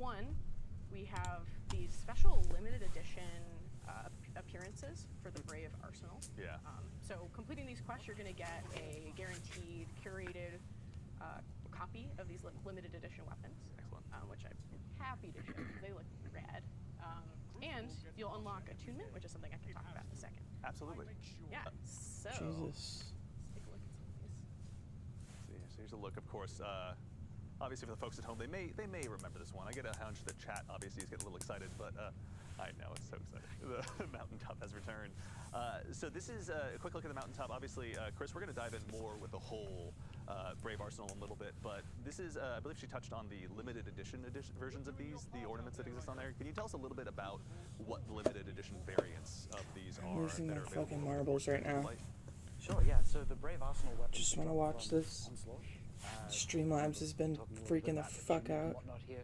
one, we have these special limited edition appearances for the Brave Arsenal. Yeah. So completing these quests, you're going to get a guaranteed, curated copy of these limited edition weapons. Excellent. Which I'm happy to show. They look rad. And you'll unlock attunement, which is something I can talk about in a second. Absolutely. Yeah. So Jesus. let's take a look at some of these. So here's a look, of course. Obviously, for the folks at home, they may remember this one. I get a hunch that chat obviously is getting a little excited, but I know it's so exciting. The mountaintop has returned. So this is a quick look at the mountaintop. Obviously, Chris, we're going to dive in more with the whole Brave Arsenal in a little bit, but this is, I believe she touched on the limited edition versions of these, the ornaments that exist on there. Can you tell us a little bit about what the limited edition variants of these are? I'm losing that my are available fucking marbles right now. Sure, yeah. So the Brave Arsenal weapons. Just want to watch this. Streamlabs has been freaking the fuck out. Whatnot here.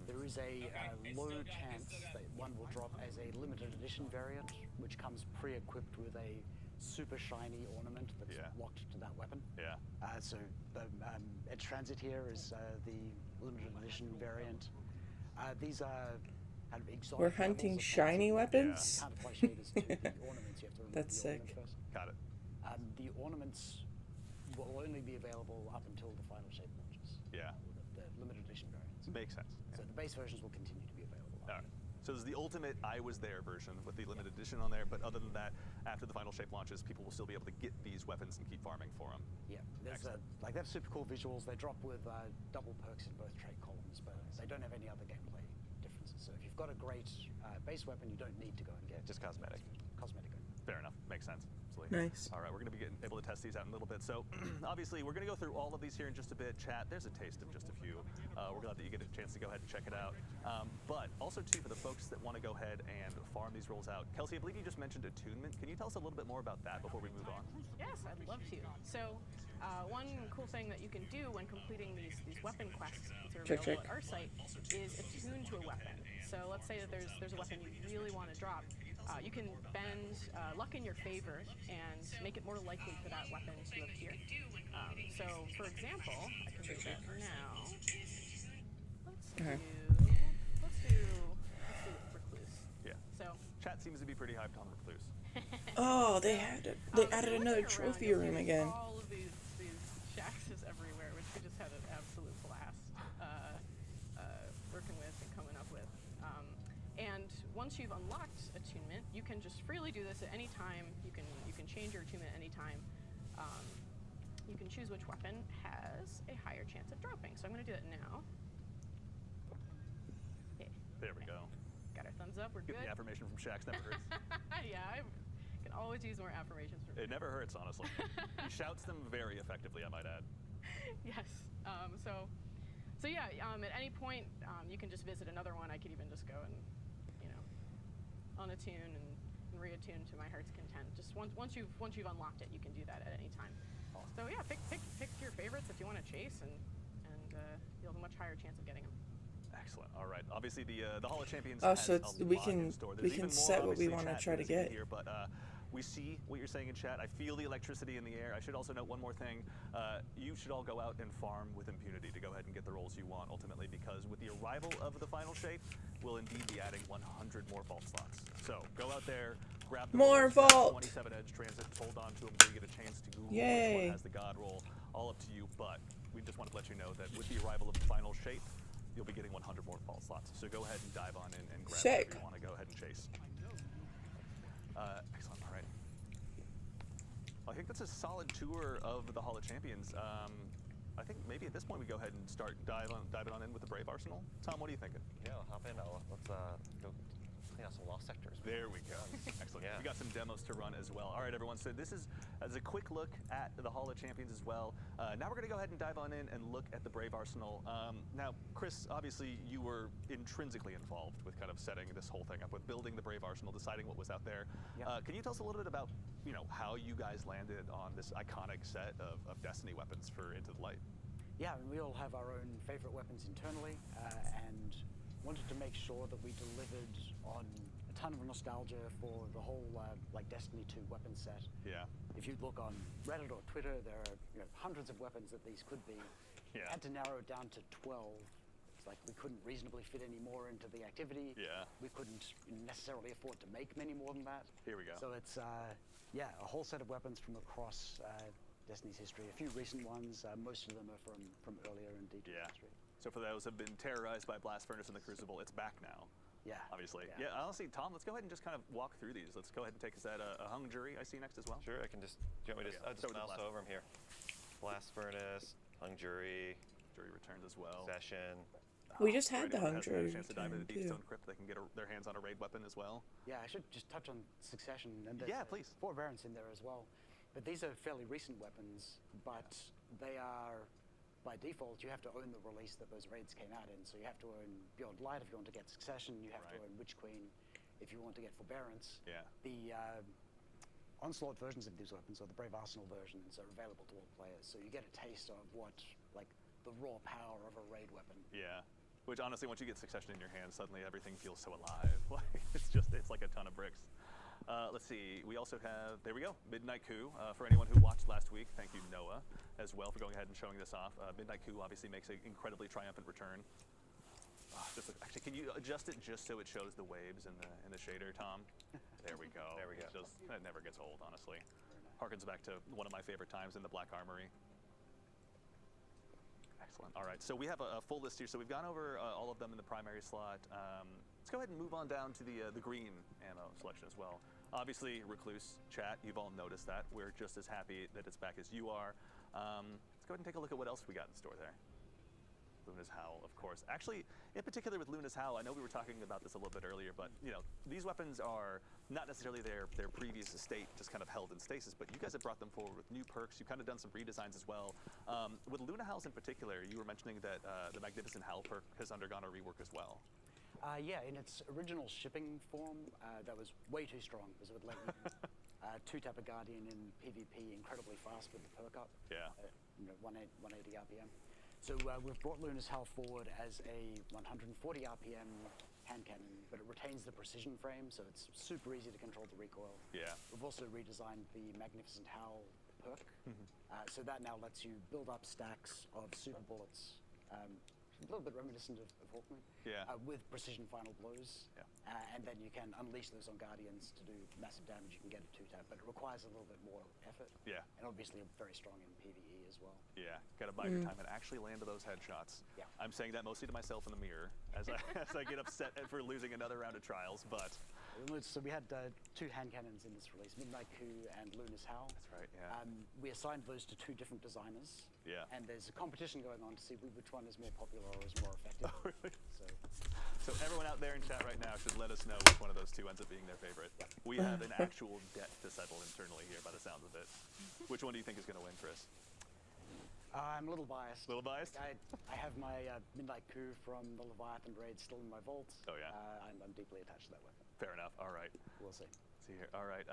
There is a low chance that one will drop as a limited edition variant, which comes pre-equipped with a super shiny ornament that's locked to that weapon. Yeah. So the Edge Transit here is the limited edition variant. These are kind of exotic. We're hunting levels of shiny fancy. weapons? Can't apply shaders to the ornaments. You have to remove That's the ornament sick. first. Got it. The ornaments will only be available up until the final shape launches. Yeah. The limited edition variants. Makes sense. So the base versions will continue to be available. All right. So this is the ultimate I was there version with the limited edition on there, but other than that, after the final shape launches, people will still be able to get these weapons and keep farming for them. Yeah, there's like they have super cool visuals. They drop with double perks in both trait columns, but they don't have any other gameplay differences. So if you've got a great base weapon, you don't need to go and get Just cosmetic. Cosmetic. Fair enough. Makes sense. Nice. All right, we're going to be able to test these out in a little bit. So obviously, we're going to go through all of these here in just a bit. Chat, there's a taste of just a few. We're glad that you get a chance to go ahead and check it out. But also, too, for the folks that want to go ahead and farm these rolls out, Kelsey, I believe you just mentioned attunement. Can you tell us a little bit more about that before we move on? Yes, I'd love to. So one cool thing that you can do when completing these weapon quests that are available at our site is attune to a weapon. So let's say that there's a weapon you really want to drop. You can bend luck in your favor and make it more likely for that weapon to appear. So, for example, I can do that now. Let's do Recluse. Yeah. So Chat seems to be pretty hyped on Recluse. Oh, they added another trophy room again. All of these shaxes everywhere, which we just had an absolute blast working with and coming up with. And once you've unlocked attunement, you can just freely do this at any time. You can change your attunement at any time. You can choose which weapon has a higher chance of dropping. So I'm going to do that now. Okay. There we go. Got our thumbs up. We're good. Get the affirmation from Shax never hurts. Yeah, I can always use more affirmations from It never hurts, honestly. He shouts them very effectively, I might add. Yes. So yeah, at any point, you can just visit another one. I could even just go and, unattune and reattune to my heart's content. Just once you've unlocked it, you can do that at any time. Awesome. So yeah, pick your favorites if you want to chase, and you'll have a much higher chance of getting them. Excellent. All right. Obviously, the Hall of Champions. Oh, has so we can set what we want to try to get here, but we see what you're saying in chat. I feel the electricity in the air. I should also note one more thing. You should all go out and farm with impunity to go ahead and get the rolls you want ultimately, because with the arrival of the final shape, we'll indeed be adding 100 more vault slots. So go out there, grab the more rolls, vault. 27 edge transits, hold on to them so you get a chance to Google which one has the god roll. All up to you, but we just wanted to let you know that with the arrival of the final shape, you'll be getting 100 more vault slots. So go ahead and dive on in and grab whatever you want to go ahead and chase. Excellent. All right. Well, I think that's a solid tour of the Hall of Champions. I think maybe at this point we go ahead and start diving on in with the Brave Arsenal. Tom, what are you thinking? Yeah, I'll hop in. Let's go clean out some lost sectors. There we go. Excellent. Yeah. We got some demos to run as well. All right, everyone. So this is as a quick look at the Hall of Champions as well. Now we're going to go ahead and dive on in and look at the Brave Arsenal. Now, Chris, obviously you were intrinsically involved with kind of setting this whole thing up, with building the Brave Arsenal, deciding what was out there. Yeah. Can you tell us a little bit about how you guys landed on this iconic set of Destiny weapons for Into the Light? Yeah, we all have our own favorite weapons internally, and wanted to make sure that we delivered on a ton of nostalgia for the whole Destiny 2 weapon set. Yeah. If you look on Reddit or Twitter, there are hundreds of weapons that these could be. Yeah. Had to narrow it down to 12 It's like we couldn't reasonably fit any more into the activity. Yeah. We couldn't necessarily afford to make many more than that. Here we go. So it's, yeah, a whole set of weapons from across Destiny's history. A few recent ones. Most of them are from earlier in D2 history. So for those who have been terrorized by Blast Furnace and the Crucible, it's back now. Yeah. Obviously. Yeah, honestly, Tom, let's go ahead and just kind of walk through these. Let's go ahead and take us at a hung jury I see next as well. Sure, I can just, do you want me to, I'll just mouse over them here. Blast Furnace, Hung Jury. Jury returns as well. Session. We just had the Anyone hung has a jury chance to dive into the too. Deepstone Crypt, they can get their hands on a raid weapon as well. Yeah, I should just touch on Succession. And there's Yeah, please. 4 variants in there as well. But these are fairly recent weapons, but they are, by default, you have to own the release that those raids came out in. So you have to own Beyond Light if you want to get Succession, you have to own Witch Queen if you want to get Forbearance. Yeah. The Onslaught versions of these weapons, or the Brave Arsenal versions, are available to all players. So you get a taste of what, like, the raw power of a raid weapon. Yeah. Which honestly, once you get Succession in your hands, suddenly everything feels so alive. Like it's like a ton of bricks. Let's see. We also have, there we go, Midnight Coup. For anyone who watched last week, thank you, Noah, as well, for going ahead and showing this off. Midnight Coup obviously makes an incredibly triumphant return. Actually, can you adjust it just so it shows the waves in the shader, Tom? There we go. There we go. That never gets old, honestly. Harkens back to one of my favorite times in the Black Armory. Excellent. All right, so we have a full list here. So we've gone over all of them in the primary slot. Let's go ahead and move on down to the green ammo selection as well. Obviously, Recluse chat, you've all noticed that. We're just as happy that it's back as you are. Let's go ahead and take a look at what else we got in store there. Luna's Howl, of course. Actually, in particular with Luna's Howl, I know we were talking about this a little bit earlier, but you know, these weapons are not necessarily their previous estate, just kind of held in stasis, but you guys have brought them forward with new perks. You've kind of done some redesigns as well. With Luna Howls in particular, you were mentioning that the Magnificent Howl perk has undergone a rework as well. Yeah, in its original shipping form, that was way too strong, because it would let you 2-tap a Guardian in PvP incredibly fast with the perk up. Yeah. 180 RPM. So we've brought Luna's Howl forward as a 140 RPM hand cannon, but it retains the precision frame, so it's super easy to control the recoil. Yeah. We've also redesigned the Magnificent Howl perk, so that now lets you build up stacks of super bullets, a little bit reminiscent of Hawkmoon, with precision final blows, and then you can unleash those on Guardians to do massive damage. You can get a 2-tap, but it requires a little bit more effort. Yeah. And obviously very strong in PvE as well. Yeah, gotta bide your time and actually land those headshots. Yeah. I'm saying that mostly to myself in the mirror as I get upset for losing another round of trials, but. So we had 2 hand cannons in this release, Midnight Coup and Luna's Howl. That's right, yeah. We assigned those to 2 different designers. Yeah. And there's a competition going on to see which one is more popular or is more effective. Oh, really? So everyone out there in chat right now should let us know which one of those 2 ends up being their favorite. Yep. We have an actual debt to settle internally here by the sounds of it. Which one do you think is going to win, Chris? I'm a little biased. A little biased? I have my Midnight Coup from the Leviathan raid still in my vault. Oh, yeah. I'm deeply attached to that weapon. Fair enough. All right. We'll see. Let's see here. All right.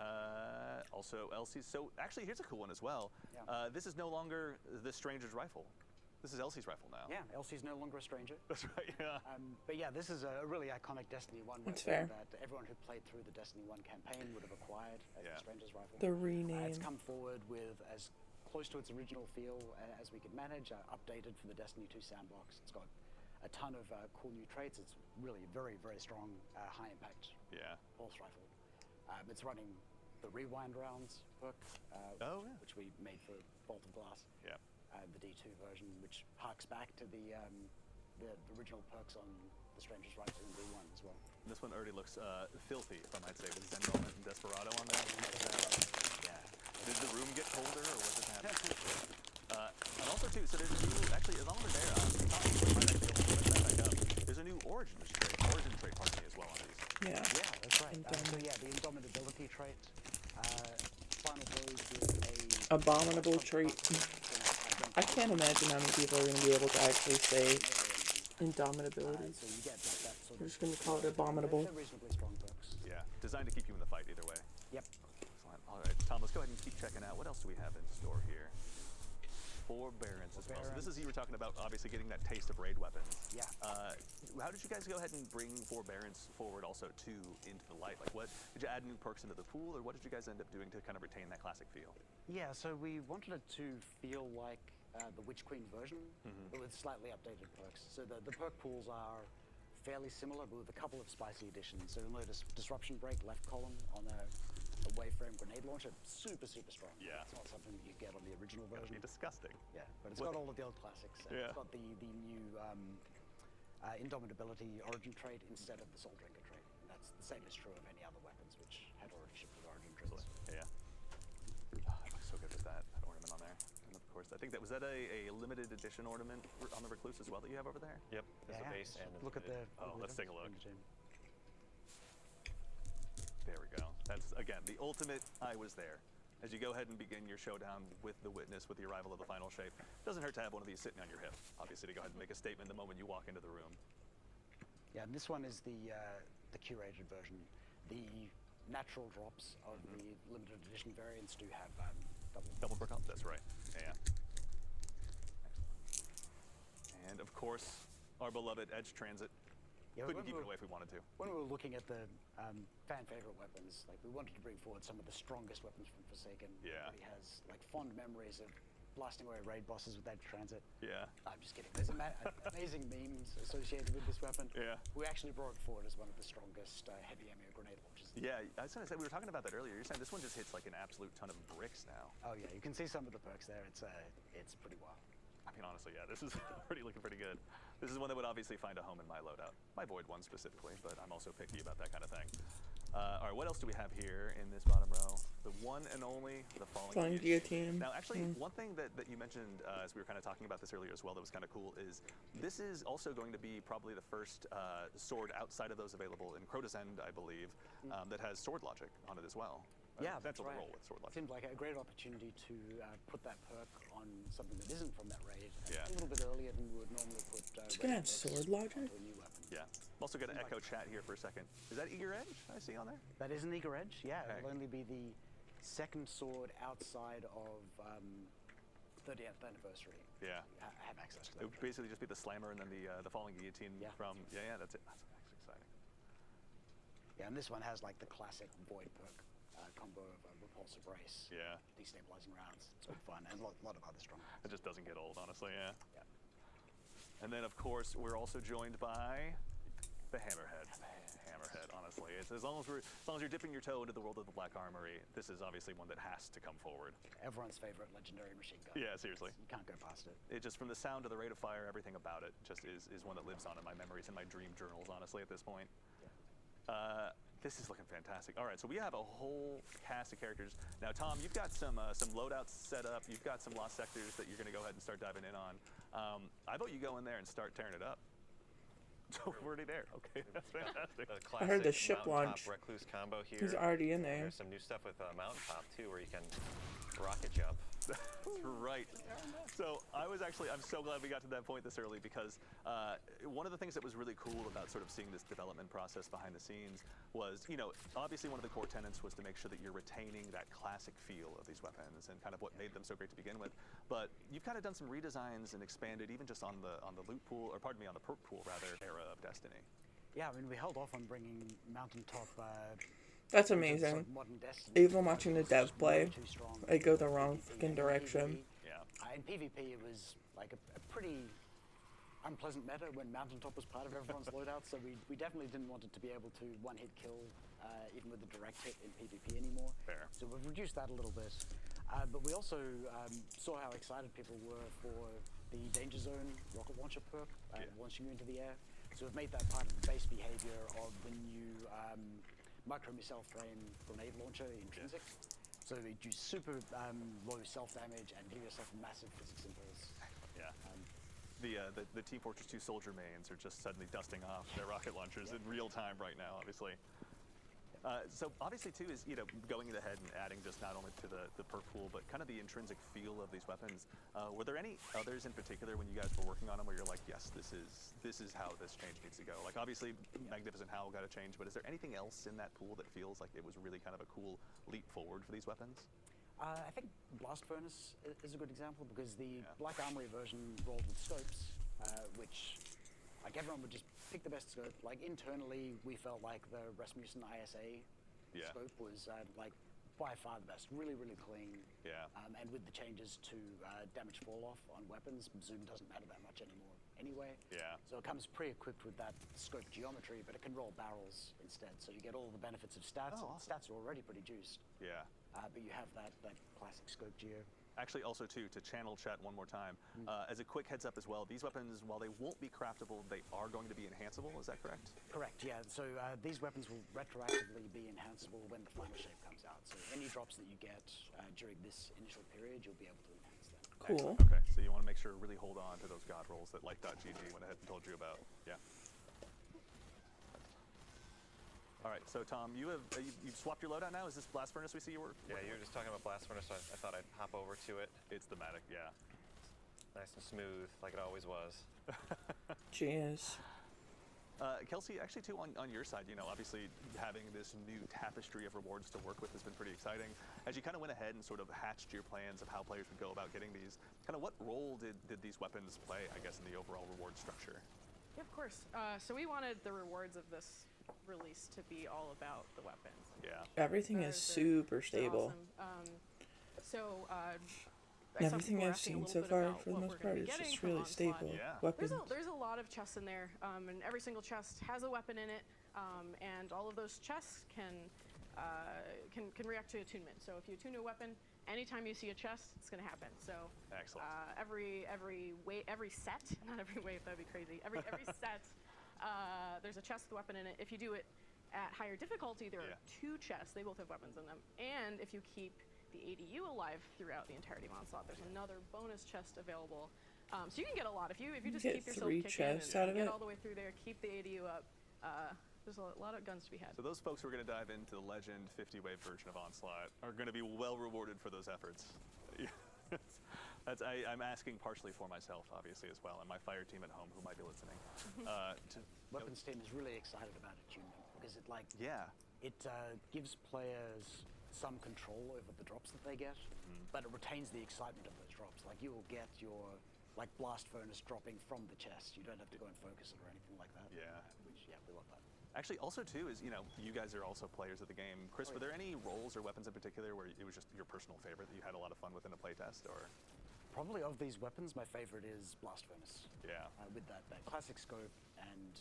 Also, Elsie's. So actually, here's a cool one as well. Yeah. This is no longer the Stranger's rifle. This is Elsie's rifle now. Yeah, Elsie's no longer a stranger. That's right, yeah. But yeah, this is a really iconic Destiny 1 weapon that everyone who played through the Destiny 1 campaign would have acquired as the Stranger's rifle. The rename. It's come forward with as close to its original feel as we could manage, updated for the Destiny 2 sandbox. It's got a ton of cool new traits. It's really very, very strong, high impact pulse rifle. It's running the Rewind rounds perk, which we made for Bolt of Glass. Yeah. The D2 version, which harks back to the original perks on the Stranger's Rifle in D1 as well. This one already looks filthy, if I might say, with Zenron and Desperado on there. Yeah. Did the room get colder, or what just happened? And also, too, so there's a new, actually, as long as they're there, there's a new origin trait, pardon me, as well on these. Yeah, that's right. So yeah, the Indomitability trait, final blows with a... Abominable trait. I can't imagine how many people are going to be able to actually say Indomitability. So you get that sort We're just going to call it abominable. They're reasonably strong perks. Yeah, designed to keep you in the fight either way. Yep. Excellent. All right, Tom, let's go ahead and keep checking out. What else do we have in store here? Forbearance as well. So this is, you were talking about, obviously, getting that taste of raid weapons. Yeah. How did you guys go ahead and bring Forbearance forward also, too, into the light? Like, what, did you add new perks into the pool, or what did you guys end up doing to kind of retain that classic feel? Yeah, so we wanted it to feel like the Witch Queen version, but with slightly updated perks. So the perk pools are fairly similar, but with a couple of spicy additions. So you'll notice Disruption Break left column on a waveframe grenade launcher, super strong. Yeah. It's not something that you get on the original version. It'd be disgusting. Yeah, but it's got all of the old classics. Yeah. It's got the new Indomitability Origin trait instead of the Soul Drinker trait. And that's the same is true of any other weapons which had already shipped with Origin traits. Yeah. Oh, it looks so good with that ornament on there. And of course, I think that was that a limited edition ornament on the Recluse as well that you have over there? Yep, there's a base and look at the. Oh, let's take a look. There we go. That's, again, the ultimate I was there. As you go ahead and begin your showdown with the Witness, with the arrival of the final shape, doesn't hurt to have one of these sitting on your hip, obviously, to go ahead and make a statement the moment you walk into the room. Yeah, and this one is the curated version. The natural drops of the limited edition variants do have double brick up. That's right. Yeah. Excellent. And of course, our beloved Edge Transit. Yeah, couldn't keep it away if we wanted to. When we were looking at the fan favorite weapons, like we wanted to bring forward some of the strongest weapons from Forsaken. Yeah. He has like fond memories of blasting away raid bosses with that transit. Yeah. I'm just kidding. There's amazing memes associated with this weapon. Yeah. We actually brought it forward as one of the strongest heavy ammo grenade launchers. Yeah, I was going to say, we were talking about that earlier. You're saying this one just hits like an absolute ton of bricks now. Oh yeah, you can see some of the perks there. It's pretty wild. I mean, honestly, yeah, this is looking pretty good. This is one that would obviously find a home in my loadout. My Void one specifically, but I'm also picky about that kind of thing. All right, what else do we have here in this bottom row? The one and only, the Falling Guillotine. Now, actually, one thing that you mentioned as we were kind of talking about this earlier as well that was kind of cool is this is also going to be probably the first sword outside of those available in Crota's End, I believe, that has sword logic on it as well. Yeah, that's right. Roll with sword logic. Seemed like a great opportunity to put that perk on something that isn't from that raid Yeah. a little bit earlier than we would normally put. It's gonna have sword logic? onto a new weapon. Yeah. I'm also going to echo chat here for a second. Is that Eager Edge I see on there? That is an Eager Edge. Yeah, Okay. it'll only be the second sword outside of 30th anniversary. Yeah. I have access to It that. would basically just be the Slammer and then the Falling Guillotine from... Yeah, that's it. That's exciting. Yeah, and this one has like the classic Void perk combo of Repulsive Brace, Yeah. destabilizing rounds. It's all fun, and a lot of other strong ones. It just doesn't get old, honestly, yeah. Yeah. And then, of course, we're also joined by the Hammerhead. Hammerhead, honestly. It's, as long as you're dipping your toe into the world of the Black Armory, this is obviously one that has to come forward. Everyone's favorite legendary machine gun. Yeah, seriously. You can't go past it. It just, from the sound to the rate of fire, everything about it just is one that lives on in my memories and my dream journals, honestly, at this point. Yeah. This is looking fantastic. All right, so we have a whole cast of characters. Now, Tom, you've got some loadouts set up. You've got some lost sectors that you're going to go ahead and start diving in on. I vote you go in there and start tearing it up. So we're already there. Okay, that's fantastic. The I heard the ship Mountaintop launch. Recluse combo here. He's already in there. There's some new stuff with Mountaintop too, where you can rocket jump. That's right. So I'm so glad we got to that point this early because one of the things that was really cool about sort of seeing this development process behind the scenes was, obviously one of the core tenets was to make sure that you're retaining that classic feel of these weapons and kind of what made them so great to begin with. But you've kind of done some redesigns and expanded even just on the loot pool, or pardon me, on the perk pool rather, era of Destiny. Yeah, I mean, we held off on bringing Mountaintop. That's amazing. Modern Destiny. Even watching the dev play, Too strong. I go the wrong fucking direction. Yeah. In PvP, it was like a pretty unpleasant meta when Mountaintop was part of everyone's loadout, so we definitely didn't want it to be able to one-hit kill, even with a direct hit in PvP anymore. Fair. So we've reduced that a little bit. But we also saw how excited people were for the Danger Zone rocket launcher perk, launching you into the air. So we've made that part of the base behavior of the new micro missile frame grenade launcher intrinsic. So you do super low self-damage and give yourself massive physics impulse. Yeah. The Team Fortress 2 soldier mains are just suddenly dusting off their rocket launchers in real time right now, obviously. So obviously too is, going ahead and adding just not only to the perk pool, but kind of the intrinsic feel of these weapons. Were there any others in particular when you guys were working on them where you're like, yes, this is how this change needs to go? Like obviously Magnificent Howl got to change, but is there anything else in that pool that feels like it was really kind of a cool leap forward for these weapons? I think Blast Furnace is a good example because the Black Armory version rolled with scopes, which like everyone would just pick the best scope. Like internally, we felt like the Rasmussen ISA scope was like by far the best. Really, really clean. Yeah. And with the changes to damage fall off on weapons, zoom doesn't matter that much anymore anyway. Yeah. So it comes pre-equipped with that scope geometry, but it can roll barrels instead. So you get all the benefits of stats. Oh, awesome. Stats are already pretty juiced. Yeah. But you have that classic scope geo. Actually, also too, to channel chat one more time, as a quick heads up as well, these weapons, while they won't be craftable, they are going to be enhanceable, is that correct? Correct, yeah. So these weapons will retroactively be enhanceable when the final shape comes out. So any drops that you get during this initial period, you'll be able to enhance them. Cool. Excellent. Okay, so you want to make sure to really hold on to those god rolls that like.gg went ahead and told you about. Yeah. All right, so Tom, you've swapped your loadout now? Is this Blast Furnace we see you were? Yeah, you were just talking about Blast Furnace, so I thought I'd hop over to it. It's thematic, yeah. Nice and smooth, like it always was. Cheers. Kelsey, actually too, on your side, you know, obviously having this new tapestry of rewards to work with has been pretty exciting. As you kind of went ahead and sort of hatched your plans of how players would go about getting these, kind of what role did these weapons play, I guess, in the overall reward structure? Yeah, of course. So we wanted the rewards of this release to be all about the weapons. Yeah. Everything is super stable. So everything I've seen so far, for the most part, is just really stable. Yeah. Weapons. There's a lot of chests in there, and every single chest has a weapon in it, and all of those chests can react to attunement. So if you attune to a weapon, anytime you see a chest, it's going to happen. So Excellent. every set, not every wave, that'd be crazy. Every set, there's a chest with a weapon in it. If you do it at higher difficulty, there are 2 chests. They both have weapons in them. And if you keep the ADU alive throughout the entirety of Onslaught, there's another bonus chest available. So you can get a lot if you just get keep yourself 3 kicking chests and out of get it. all the way through there, keep the ADU up. There's a lot of guns to be had. So those folks who are going to dive into the Legend 50-wave version of Onslaught are going to be well rewarded for those efforts. I'm asking partially for myself, obviously, as well, and my fire team at home who might be listening. Weapons team is really excited about attunement because it gives players some control over the drops that they get, but it retains the excitement of those drops. Like you will get your Blast Furnace dropping from the chest. You don't have to go and focus it or anything like that. Yeah. We love that. Actually, also too is, you know, you guys are also players of the game. Chris, were there any roles or weapons in particular where it was just your personal favorite that you had a lot of fun with in a playtest, or? Probably of these weapons, my favorite is Blast Furnace. Yeah. With that classic scope and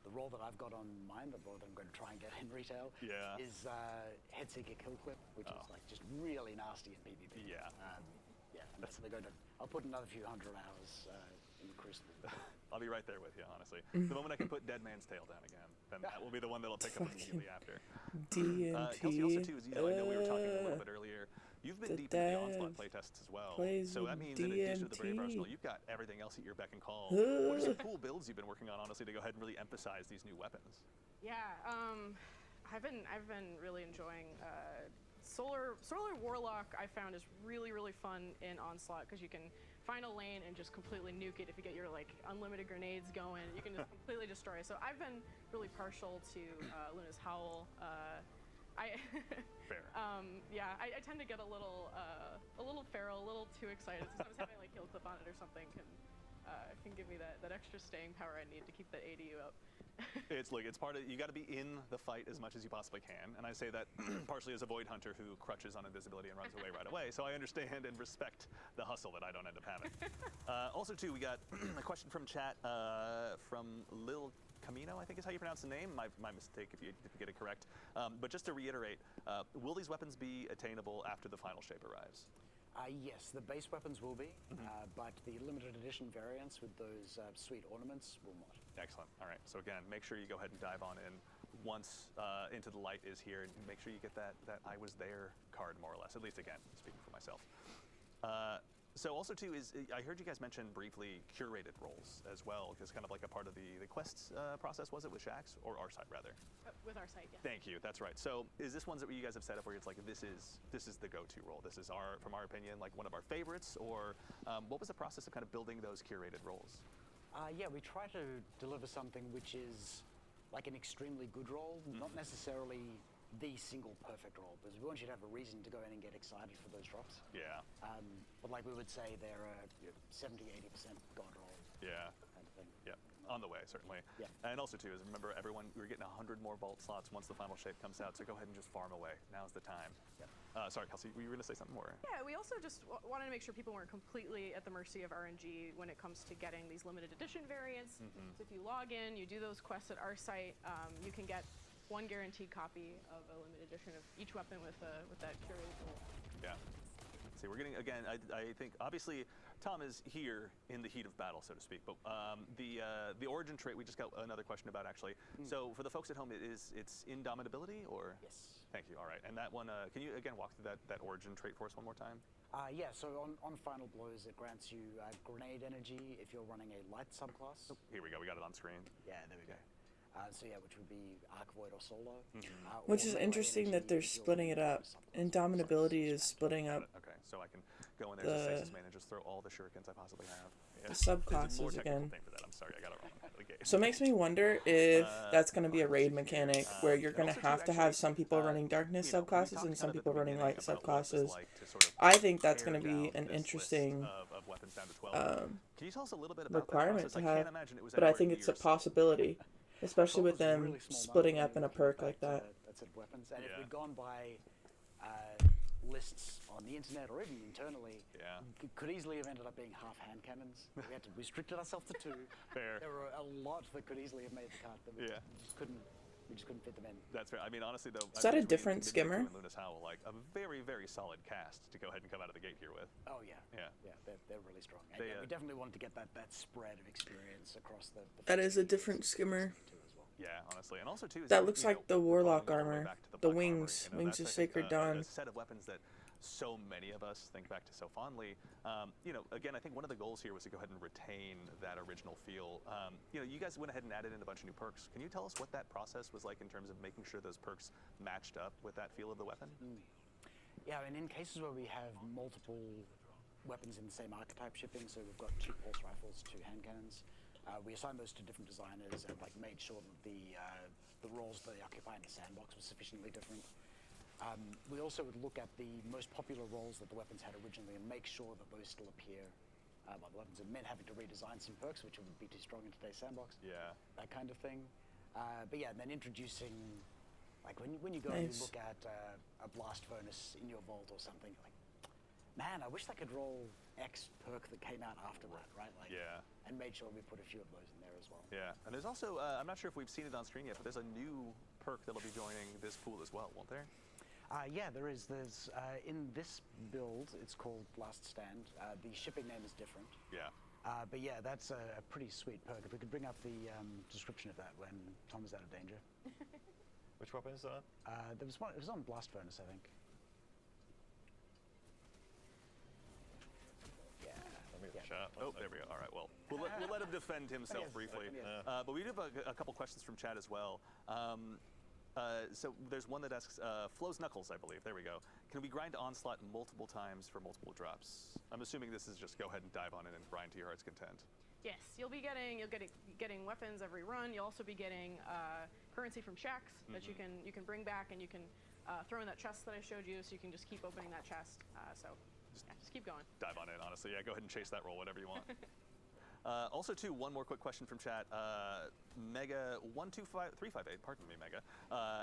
the role that I've got on mine, the role that I'm going to try and get in retail, is Headseeker Kill Clip, which is like just really nasty in PvP. Yeah. I'm definitely going to. I'll put another few hundred hours in the crucible. I'll be right there with you, honestly. The moment I can put Dead Man's Tail down again, then that will be the one that'll pick up immediately after. Kelsey, also too, is, you know, I know we were talking a little bit earlier. You've been deep into the Onslaught playtests as well. So that means in addition to the Brave Arsenal, you've got everything else at your beck and call. What are some cool builds you've been working on, honestly, to go ahead and really emphasize these new weapons? Yeah, I've been really enjoying Solar Warlock. I found is really fun in Onslaught because you can find a lane and just completely nuke it. If you get your like unlimited grenades going, you can just completely destroy it. So I've been really partial to Luna's Howl. Fair. I tend to get a little feral, a little too excited. Sometimes having like kill clip on it or something can give me that extra staying power I need to keep that ADU up. It's part of, you got to be in the fight as much as you possibly can, and I say that partially as a Void Hunter who crutches on invisibility and runs away right away, so I understand and respect the hustle that I don't end up having. Also too, we got a question from chat from Lil Camino, I think is how you pronounce the name. My mistake if you get it correct. But just to reiterate, will these weapons be attainable after the final shape arrives? Yes, the base weapons will be, but the limited edition variants with those sweet ornaments will not. Excellent. All right. So again, make sure you go ahead and dive on in once Into the Light is here, and make sure you get that I was there card, more or less. At least again, speaking for myself. So also too is, I heard you guys mention briefly curated roles as well, because kind of like a part of the quests process, was it, with Shaxx, or our side rather? With our side, yes. Thank you, that's right. So is this ones that you guys have set up where it's like, this is the go-to role, this is from our opinion, like one of our favorites, or what was the process of kind of building those curated roles? Yeah, we try to deliver something which is like an extremely good role, not necessarily the single perfect role, because we want you to have a reason to go in and get excited for those drops. Yeah. But like we would say, they're a 70-80% god roll. Yeah. Kind of thing. Yeah. On the way, certainly. Yeah. And also, too, is remember, everyone, we're getting 100 more vault slots once the final shape comes out, so go ahead and just farm away. Now's the time. Yep. Sorry, Kelsey, were you going to say something more? Yeah, we also just wanted to make sure people weren't completely at the mercy of RNG when it comes to getting these limited edition variants. So if you log in, you do those quests at our site, you can get one guaranteed copy of a limited edition of each weapon with that curated gold. Yeah. See, we're getting, again, I think, obviously, Tom is here in the heat of battle, so to speak, but the origin trait, we just got another question about, actually. So for the folks at home, it's Indomitability, or? Yes. Thank you, all right. And that one, can you, again, walk through that origin trait for us one more time? Yeah, so on Final Blows, it grants you grenade energy if you're running a light subclass. Oh, here we go, we got it on screen. Yeah, there we go. So yeah, which would be Arc Void or Solo. Which is interesting that they're splitting it up. Indomitability is splitting up. Okay, so I can go in there as a stasis man and just throw all the shurikens I possibly have. Yeah. The subclasses more technical again. thing for that. I'm sorry, I got it wrong. Okay. So it makes me wonder if that's going to be a raid mechanic where you're going to have to have some people running darkness subclasses and some people running light subclasses. I think that's going to be an interesting Can you tell us a little bit about requirement to I have, can't imagine it was but I anywhere think it's a near possibility, especially with them Really small splitting map up in a when we perk come like back that. to that set of weapons. And if Yeah. we'd gone by lists on the internet or even internally, Yeah. could easily have ended up being half hand cannons. We had to restricted ourselves to 2. Fair. There were a lot that could easily have made the cut, but we Yeah. just couldn't fit them in. That's fair. I mean, honestly, though, Is that a different skimmer? And Lunas Howl, like a very, very solid cast to go ahead and come out of the gate here with. Oh yeah. Yeah. Yeah, they're really strong. And They, yeah, we definitely wanted to get that spread of experience across the That is a first different seasons skimmer. too as well. Yeah, honestly, and also too. Is That looks you know, like the Warlock going all the way armor. back to The black armor, wings. you know, Wings that's, of I think, Sacred Dawn. A set of weapons that so many of us think back to so fondly. You know, again, I think one of the goals here was to go ahead and retain that original feel. You know, you guys went ahead and added in a bunch of new perks. Can you tell us what that process was like in terms of making sure those perks matched up with that feel of the weapon? Yeah, and in cases where we have multiple weapons in the same archetype shipping, so we've got 2 pulse rifles, 2 hand cannons, we assigned those to different designers and like made sure that the roles that they occupy in the sandbox were sufficiently different. We also would look at the most popular roles that the weapons had originally and make sure that those still appear by the weapons. It meant having to redesign some perks, which would be too strong in today's sandbox. Yeah. That kind of thing. But yeah, and then introducing, like when you go and you look at a blast furnace in your vault or something, like, man, I wish I could roll X perk that came out after that, right? Like, Yeah. And made sure we put a few of those in there as well. Yeah, and there's also, I'm not sure if we've seen it on screen yet, but there's a new perk that'll be joining this pool as well, won't there? Yeah, there is. There's in this build, it's called Last Stand. The shipping name is different. Yeah. But yeah, that's a pretty sweet perk. If we could bring up the description of that when Tom is out of danger. Which weapon is that? There was one. It was on Blast Furnace, I think. Yeah. Let me get a shot. Oh, there we go. All right, well, we'll let him defend himself briefly. Yeah. But we do have a couple questions from chat as well. So there's one that asks, Flo's Knuckles, I believe. There we go. Can we grind Onslaught multiple times for multiple drops? I'm assuming this is just go ahead and dive on it and grind to your heart's content. Yes, you'll be getting weapons every run. You'll also be getting currency from shacks that you can bring back, and you can throw in that chest that I showed you, so you can just keep opening that chest. Just keep going. Dive on it, honestly. Yeah, go ahead and chase that roll, whatever you want. Also, too, one more quick question from chat. Mega125358, pardon me, Mega,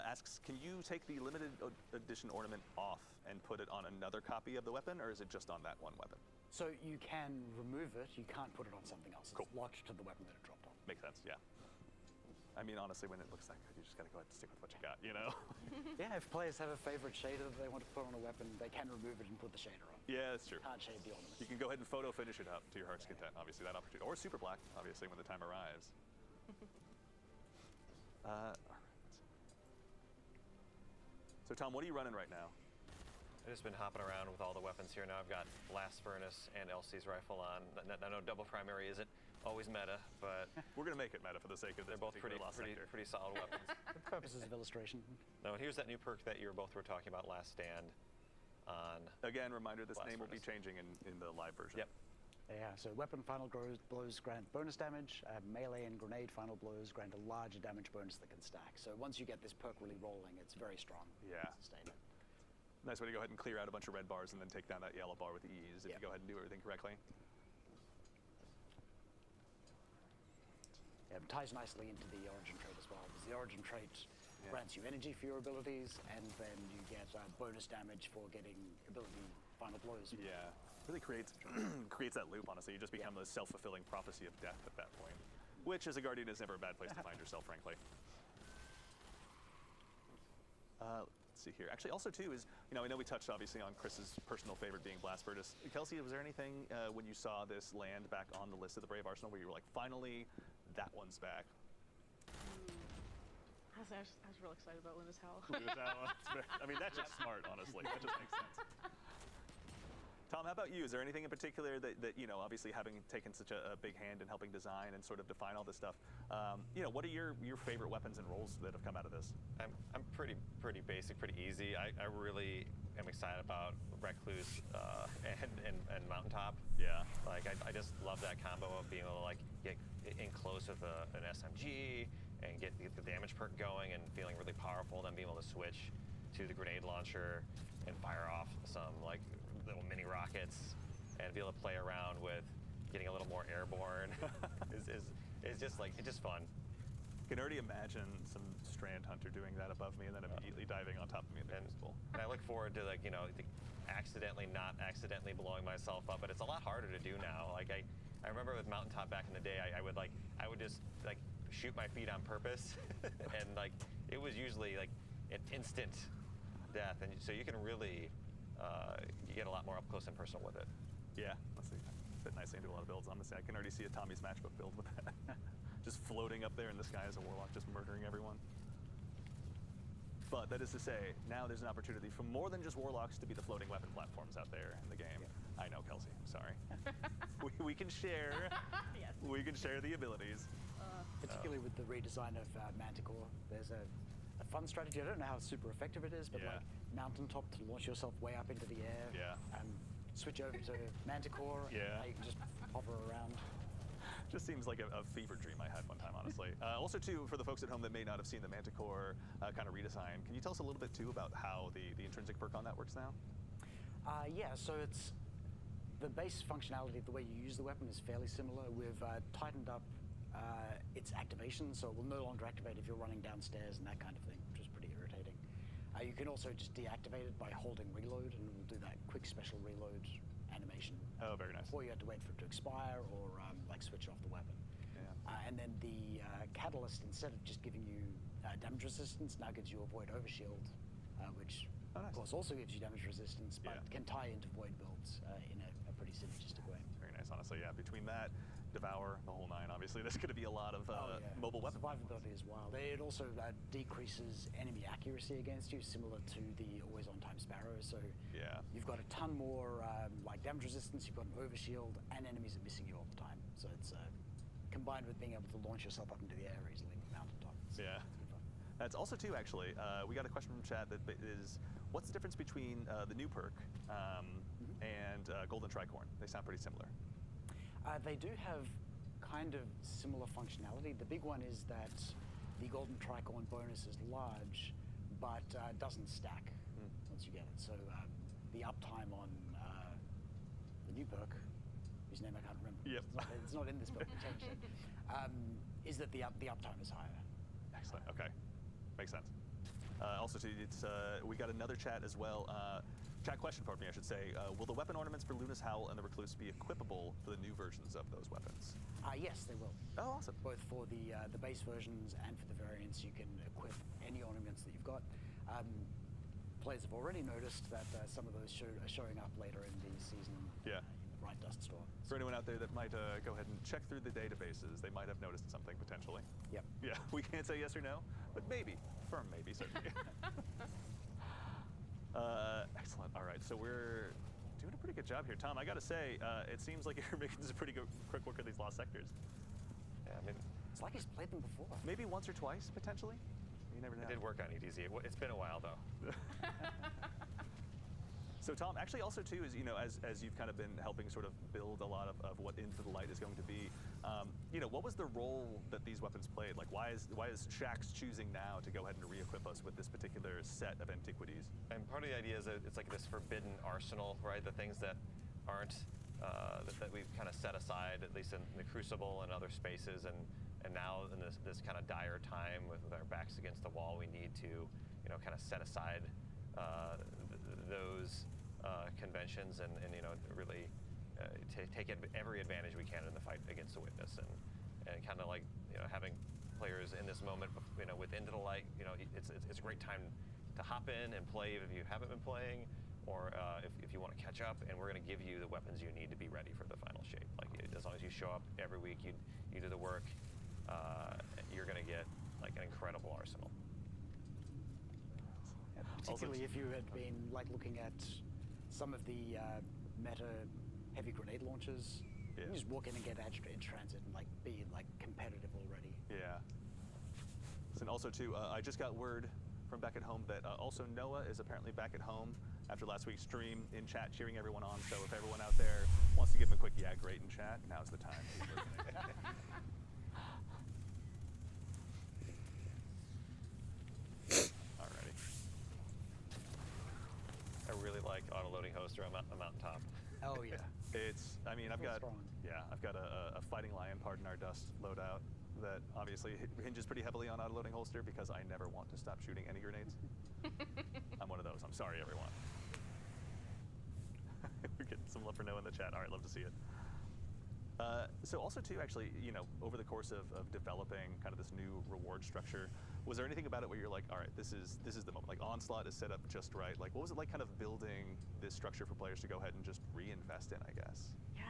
asks, can you take the limited edition ornament off and put it on another copy of the weapon, or is it just on that one weapon? So you can remove it. You can't put it on something else. Cool. It's locked to the weapon that it dropped on. Makes sense, yeah. I mean, honestly, when it looks that good, you just gotta go ahead and stick with what you got, you know? Yeah, if players have a favorite shader that they want to put on a weapon, they can remove it and put the shader on. Yeah, that's true. Can't shade the ornament. You can go ahead and photo finish it up to your heart's content, obviously, that opportunity. Or super black, obviously, when the time arrives. All right. So, Tom, what are you running right now? I've just been hopping around with all the weapons here. Now I've got Blast Furnace and LC's rifle on. I know double primary isn't always meta, but We're going to make it meta for the sake of this. they're both pretty solid weapons. For purposes of illustration. Now, here's that new perk that you both were talking about, Last Stand. On Again, reminder, this Blast name will be Furnace. changing in the live version. Yep. Yeah, so weapon final blows grant bonus damage. Melee and grenade final blows grant a larger damage bonus that can stack. So once you get this perk really rolling, it's very strong. Yeah. Sustain it. Nice way to go ahead and clear out a bunch of red bars and then take down that yellow bar with ease if Yep. you go ahead and do everything correctly. Yeah, ties nicely into the origin trait as well, because the origin trait grants you energy for your abilities, and then you get bonus damage for getting ability final blows. Yeah, really creates creates that loop, honestly. You just become a self-fulfilling prophecy of death at that point, which as a Guardian is never a bad place to find yourself, frankly. Let's see here. Actually, also too is, I know we touched obviously on Chris's personal favorite being Blast Virtus. Kelsey, was there anything when you saw this land back on the list of the Brave Arsenal where you were like, finally, that one's back? I was real excited about Luna's Howl. I mean, that's just smart, honestly. That just makes sense. Tom, how about you? Is there anything in particular that obviously having taken such a big hand in helping design and sort of define all this stuff, what are your favorite weapons and roles that have come out of this? I'm pretty basic, pretty easy. I really am excited about Recluse and Mountaintop. Yeah. Like I just love that combo of being able to like get in close with an SMG and get the damage perk going and feeling really powerful, then being able to switch to the grenade launcher and fire off some like little mini rockets and be able to play around with getting a little more airborne is just like, it's just fun. I can already imagine some Strand Hunter doing that above me and then immediately diving on top of me. And I look forward to like, not accidentally blowing myself up, but it's a lot harder to do now. Like I remember with Mountaintop back in the day, I would just like shoot my feet on purpose and like it was usually like an instant death, and so you can really you get a lot more up close and personal with it. Yeah, let's see. Fit nicely into a lot of builds. Honestly, I can already see a Tommy's Matchbook build with that. Just floating up there in the sky as a Warlock, just murdering everyone. But that is to say, now there's an opportunity for more than just Warlocks to be the floating weapon platforms out there in the game. Yeah. I know, Kelsey, I'm sorry. we can share. Yes. We can share the abilities. Particularly with the redesign of Manticore, there's a fun strategy. I don't know how super effective it is, but like Mountaintop to launch yourself way up into the air. Yeah. Switch over to Manticore. Yeah. You can just hover around. Just seems like a fever dream I had one time, honestly. Also, too, for the folks at home that may not have seen the Manticore kind of redesign, can you tell us a little bit, too, about how the intrinsic perk on that works now? Yeah, so it's the base functionality of the way you use the weapon is fairly similar. We've tightened up its activation, so it will no longer activate if you're running downstairs and that kind of thing, which is pretty irritating. You can also just deactivate it by holding reload, and it will do that quick special reload animation. Oh, very nice. Before you have to wait for it to expire or like switch off the weapon. Yeah. And then the catalyst, instead of just giving you damage resistance, now gives you a void overshield, which of course also gives you damage resistance, but can tie into void builds in a pretty synergistic way. Very nice, honestly. Yeah, between that, Devour, the whole nine, obviously, there's going to be a lot of mobile weapon. Survivability as well. It also decreases enemy accuracy against you, similar to the always-on-time Sparrow. So you've got a ton more like damage resistance, you've got an overshield, and enemies are missing you all the time. So it's combined with being able to launch yourself up into the air easily with Mountaintop. It's good fun. That's also, too, actually, we got a question from chat that is, what's the difference between the new perk and Golden Tricorn? They sound pretty similar. They do have kind of similar functionality. The big one is that the Golden Tricorn bonus is large, but doesn't stack once you get it. So the uptime on the new perk, whose name I can't remember. Yep. It's not in this book, we changed it. Is that the uptime is higher. Excellent, okay. Makes sense. Also, we got another chat as well. Chat question for me, I should say. Will the weapon ornaments for Luna's Howl and the Recluse be equipable for the new versions of those weapons? Yes, they will. Oh, awesome. Both for the base versions and for the variants, you can equip any ornaments that you've got. Players have already noticed that some of those are showing up later in the season in the Bright Dust store. For anyone out there that might go ahead and check through the databases, they might have noticed something potentially. Yep. Yeah, we can't say yes or no, but maybe. Firm maybe, certainly. Excellent. All right, so we're doing a pretty good job here. Tom, I got to say, it seems like you're making some pretty good quick work of these lost sectors. Yeah, I mean, it's like he's played them before. Maybe once or twice, potentially. You never know. I did work on EDZ. It's been a while, though. So Tom, actually also too is, as you've kind of been helping sort of build a lot of what Into the Light is going to be, what was the role that these weapons played? Like why is Shaxx choosing now to go ahead and re-equip us with this particular set of antiquities? And part of the idea is that it's like this forbidden arsenal, right? The things that aren't, that we've kind of set aside, at least in the Crucible and other spaces, and And now in this kind of dire time with our backs against the wall, we need to, you know, kind of set aside those conventions and you know, really take every advantage we can in the fight against the Witness, and kind of like, you know, having players in this moment, you know, with Into the Light, you know, it's a great time to hop in and play if you haven't been playing, or if you want to catch up, and we're going to give you the weapons you need to be ready for the final shape. Like, as long as you show up every week, you do the work, you're going to get like an incredible arsenal. Yeah, particularly if you had been like looking at some of the meta heavy grenade launchers, you can just walk in and get Edge in transit and like be like competitive already. Yeah. And also too, I just got word from back at home that also Noah is apparently back at home after last week's stream in chat, cheering everyone on. So if everyone out there wants to give him a quick yeah, great in chat, now's the time. Alrighty. I really like auto-loading Hoster on Mountaintop. Oh yeah. It's, I mean, I've got strong. a Fighting Lion, Pardon Our Dust loadout that obviously hinges pretty heavily on auto-loading holster because I never want to stop shooting any grenades. I'm one of those. I'm sorry, everyone. We're getting some love for Noah in the chat. All right, love to see it. So also too, actually, you know, over the course of developing kind of this new reward structure, was there anything about it where you're like, all right, this is the moment, like Onslaught is set up just right. Like, what was it like kind of building this structure for players to go ahead and just reinvest in, I guess? Yeah.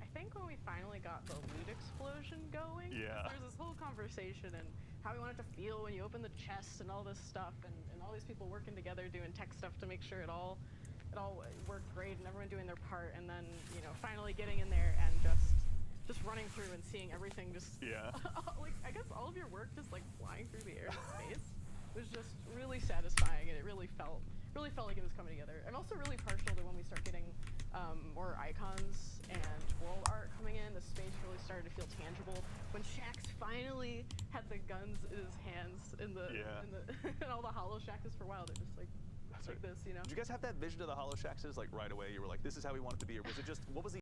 I think when we finally got the loot explosion going, there was this whole conversation and how we want it to feel when you open the chest and all this stuff, and all these people working together doing tech stuff to make sure it all worked great and everyone doing their part, and then, you know, finally getting in there and just running through and seeing everything just like, I guess all of your work just like flying through the air and space was just really satisfying, and it really felt like it was coming together. I'm also really partial to when we start getting more icons and world art coming in. The space really started to feel tangible. When Shax finally had the guns in his hands in the and all the hollow Shaxes for a while, they're just like this, you know. Did you guys have that vision of the hollow Shaxes like right away? You were like, this is how we want it to be, or was it just, what was the